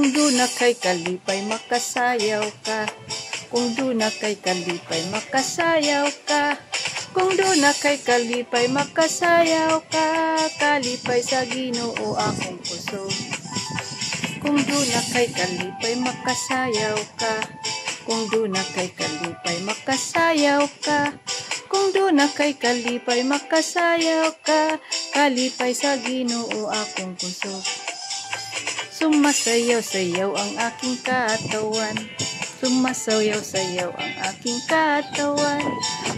Kung doon na kay kalipay makasayaw ka. Kung doon na kay kalipay makasayaw ka. Kung doon na kay kalipay makasayaw ka. Kalipay sa Ginoo akong puso. Kung doon na kay kalipay makasayaw ka. Kung doon na kay kalipay makasayaw ka. Kung doon na kay kalipay makasayaw ka. Kalipay sa Ginoo akong puso. Sumasayaw-sayaw ang aking katawan. Sumasayaw-sayaw ang aking katawan.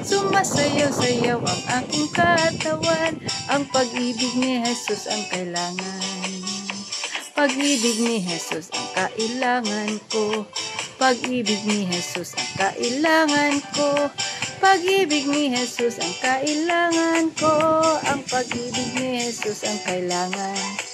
Sumasayaw-sayaw ang aking katawan. Ang pag-ibig ni Jesus ang kailangan. Pag-ibig ni Jesus ang kailangan ko. Pag-ibig ni Jesus ang kailangan ko. Pag-ibig ni Jesus ang kailangan ko. Ang pag-ibig ni Jesus ang kailangan.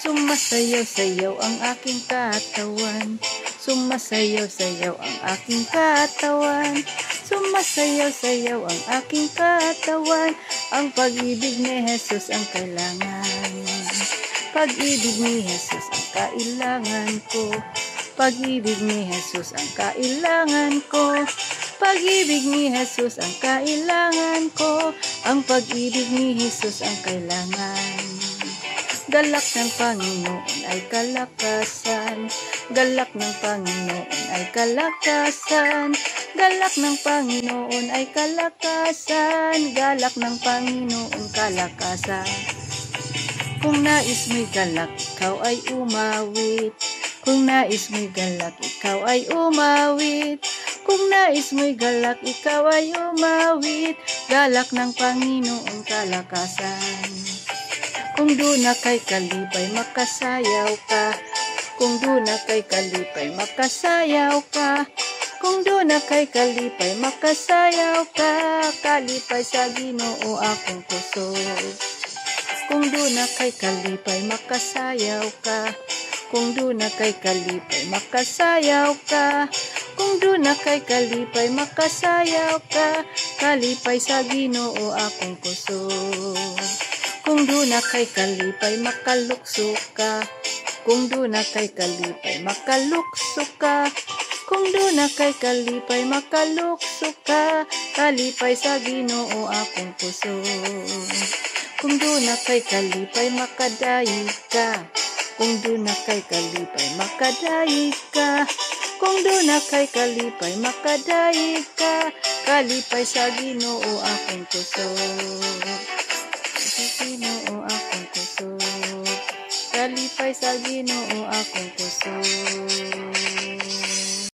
Sumasayaw-sayaw ang aking katawan. Sumasayaw-sayaw ang aking katawan. Sumasayaw-sayaw ang aking katawan. Ang pag-ibig ni Jesus ang kailangan. Pag-ibig ni Jesus ang kailangan ko. Pag-ibig ni Jesus ang kailangan ko. Pag-ibig ni Jesus ang kailangan ko. Ang pag-ibig ni Jesus ang kailangan. Galak ng Panginoon ay kalakasan. Galak ng Panginoon ay kalakasan. Galak ng Panginoon ay kalakasan. Galak ng Panginoon kalakasan. Kung nais mo'y galak, ikaw ay umawit. Kung nais mo'y galak, ikaw ay umawit. Kung nais mo'y galak, ikaw ay umawit. Galak ng Panginoon kalakasan. Kung doon na kay kalipay makasayaw ka. Kung doon na kay kalipay makasayaw ka. Kung doon na kay kalipay makasayaw ka. Kalipay sa Ginoo akong puso. Kung doon na kay kalipay makasayaw ka. Kung doon na kay kalipay makasayaw ka. Kung doon na kay kalipay makasayaw ka. Kalipay sa Ginoo akong puso. Kung doon na kay kalipay makalukso ka. Kung doon na kay kalipay makalukso ka. Kung doon na kay kalipay makalukso ka. Kalipay sa Ginoo akong puso. Kung doon na kay kalipay makadaig ka. Kung doon na kay kalipay makadaig ka. Kung doon na kay kalipay makadaig ka. Kalipay sa Ginoo akong puso. Sa Ginoo akong puso. Kalipay sa Ginoo akong puso.